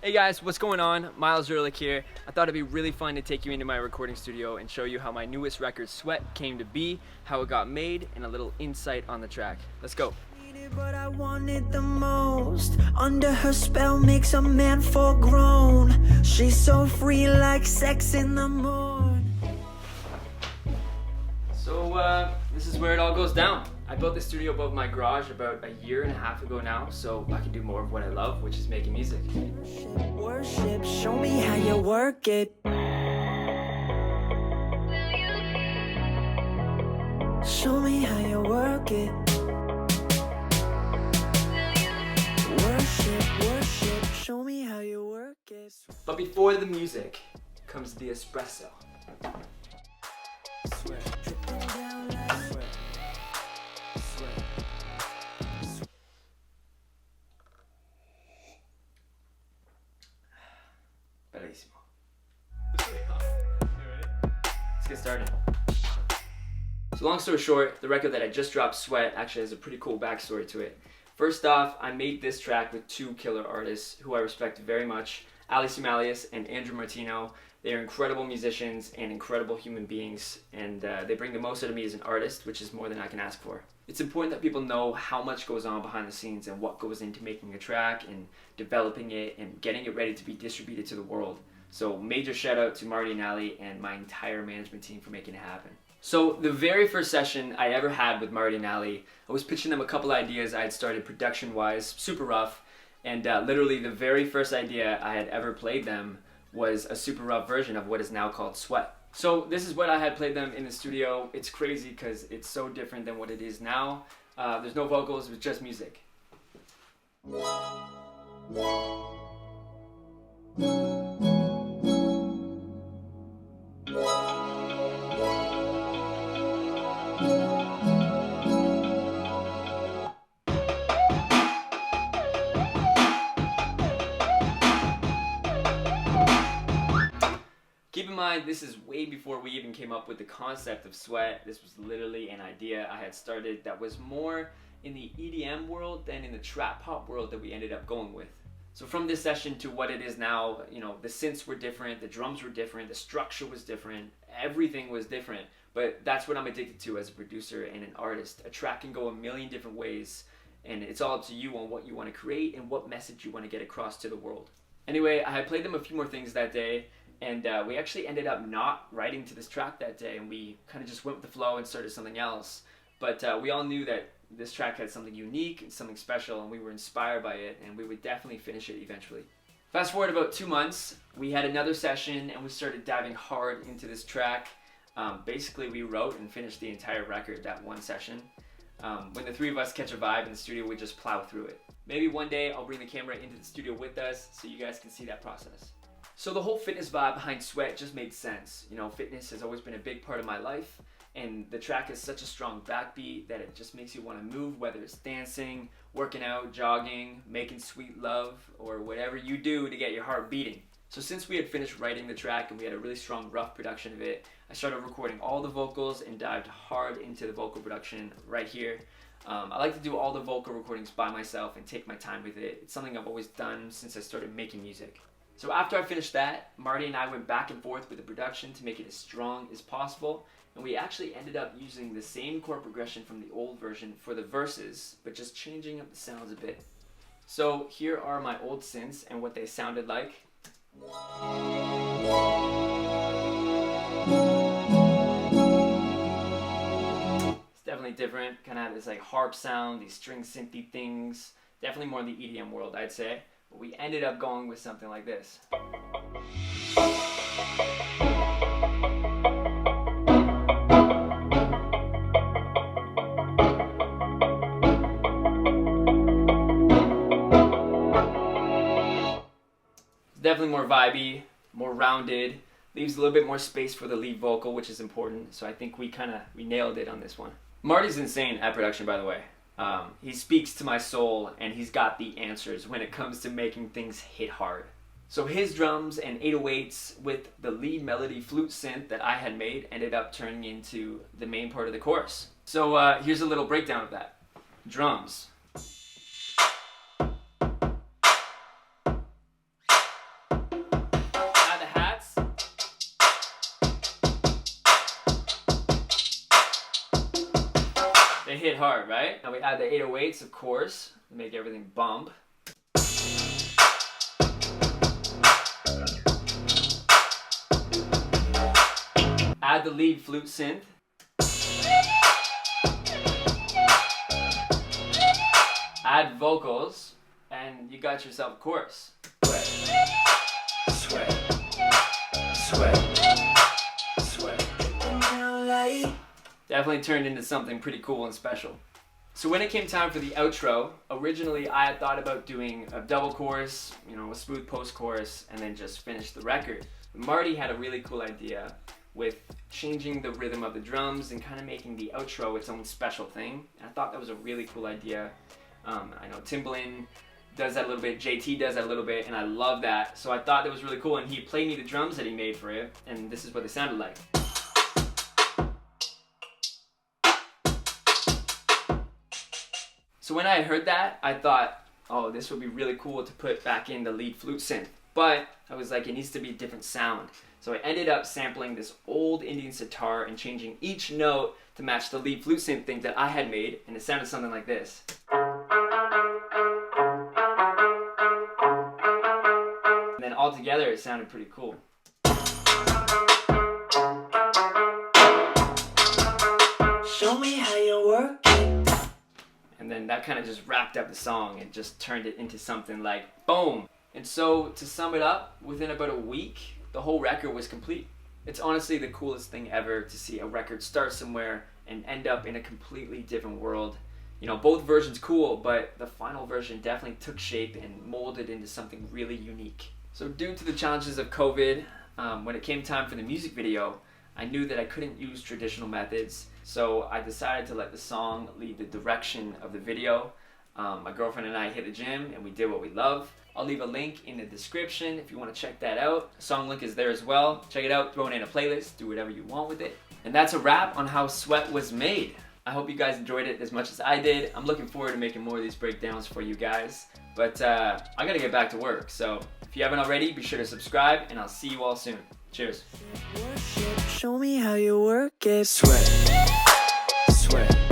Hey guys, what's going on? Myles Erlick here. I thought it'd be really fun to take you into my recording studio and show you how my newest record, Sweat, came to be, how it got made, and a little insight on the track. Let's go. But I wanted the most. Under her spell makes a man full grown. She's so free like sex in the morn. So this is where it all goes down. I built this studio above my garage about a year and a half ago now, so I can do more of what I love, which is making music. Worship, show me how you work it. Show me how you work it. Worship, show me how you work it. But before the music comes the espresso. Sweat, dripping down like sweat. Bellissimo. Let's get started. So long story short, the record that I just dropped, Sweat, actually has a pretty cool backstory to it. First off, I made this track with two killer artists who I respect very much, Alice Umalius and Andrew Martino. They are incredible musicians and incredible human beings, and they bring the most out of me as an artist, which is more than I can ask for. It's important that people know how much goes on behind the scenes and what goes into making a track and developing it and getting it ready to be distributed to the world. So major shout out to Marty and Ali and my entire management team for making it happen. So the very first session I ever had with Marty and Ali, I was pitching them a couple ideas I had started production-wise, super rough, and literally the very first idea I had ever played them was a super rough version of what is now called Sweat. So this is what I had played them in the studio. It's crazy because it's so different than what it is now. There's no vocals, it's just music. Keep in mind, this is way before we even came up with the concept of Sweat. This was literally an idea I had started that was more in the EDM world than in the trap pop world that we ended up going with. So from this session to what it is now, you know, the synths were different, the drums were different, the structure was different, everything was different. But that's what I'm addicted to as a producer and an artist. A track can go a million different ways, and it's all up to you on what you want to create and what message you want to get across to the world. Anyway, I had played them a few more things that day, and we actually ended up not writing to this track that day, and we kind of just went with the flow and started something else. But we all knew that this track had something unique and something special, and we were inspired by it, and we would definitely finish it eventually. Fast forward about 2 months, we had another session, and we started diving hard into this track. Basically, we wrote and finished the entire record that one session. When the three of us catch a vibe in the studio, we just plow through it. Maybe one day I'll bring the camera into the studio with us so you guys can see that process. So the whole fitness vibe behind Sweat just made sense. You know, fitness has always been a big part of my life, and the track is such a strong backbeat that it just makes you want to move, whether it's dancing, working out, jogging, making sweet love, or whatever you do to get your heart beating. So since we had finished writing the track and we had a really strong rough production of it, I started recording all the vocals and dived hard into the vocal production right here. I like to do all the vocal recordings by myself and take my time with it. It's something I've always done since I started making music. So after I finished that, Marty and I went back and forth with the production to make it as strong as possible, and we actually ended up using the same chord progression from the old version for the verses, but just changing up the sounds a bit. So here are my old synths and what they sounded like. It's definitely different, kind of have this like harp sound, these string synthy things, definitely more in the EDM world, I'd say. But we ended up going with something like this. Definitely more vibey, more rounded, leaves a little bit more space for the lead vocal, which is important. So I think we nailed it on this one. Marty's insane at production, by the way. He speaks to my soul, and he's got the answers when it comes to making things hit hard. So his drums and 808s with the lead melody flute synth that I had made ended up turning into the main part of the chorus. So here's a little breakdown of that. Drums. hit hard, right? Now we add the 808s, of course, to make everything bump. Add the lead flute synth. Add vocals, and you got yourself a chorus. Sweat, sweat, sweat, sweat. Definitely turned into something pretty cool and special. So when it came time for the outro, originally I had thought about doing a double chorus, a smooth post-chorus, and then just finish the record. But Marty had a really cool idea with changing the rhythm of the drums and kind of making the outro its own special thing. And I thought that was a really cool idea. I know Timbaland does that a little bit, JT does that a little bit, and I love that. So I thought that was really cool, and he played me the drums that he made for it, and this is what they sounded like. So when I had heard that, I thought, oh, this would be really cool to put back in the lead flute synth. But I was like, it needs to be a different sound. So I ended up sampling this old Indian sitar and changing each note to match the lead flute synth thing that I had made, and it sounded something like this. And then all together it sounded pretty cool. Show me how you work it. And then that kind of just wrapped up the song and just turned it into something like boom. And so to sum it up, within about a week, the whole record was complete. It's honestly the coolest thing ever to see a record start somewhere and end up in a completely different world. Both versions cool, but the final version definitely took shape and molded into something really unique. So due to the challenges of COVID, when it came time for the music video, I knew that I couldn't use traditional methods, so I decided to let the song lead the direction of the video. My girlfriend and I hit the gym and we did what we love. I'll leave a link in the description if you want to check that out. The song link is there as well. Check it out, throw it in a playlist, do whatever you want with it. And that's a wrap on how Sweat was made. I hope you guys enjoyed it as much as I did. I'm looking forward to making more of these breakdowns for you guys. But I gotta get back to work, so if you haven't already, be sure to subscribe, and I'll see you all soon. Cheers. Show me how you work it. Sweat, sweat.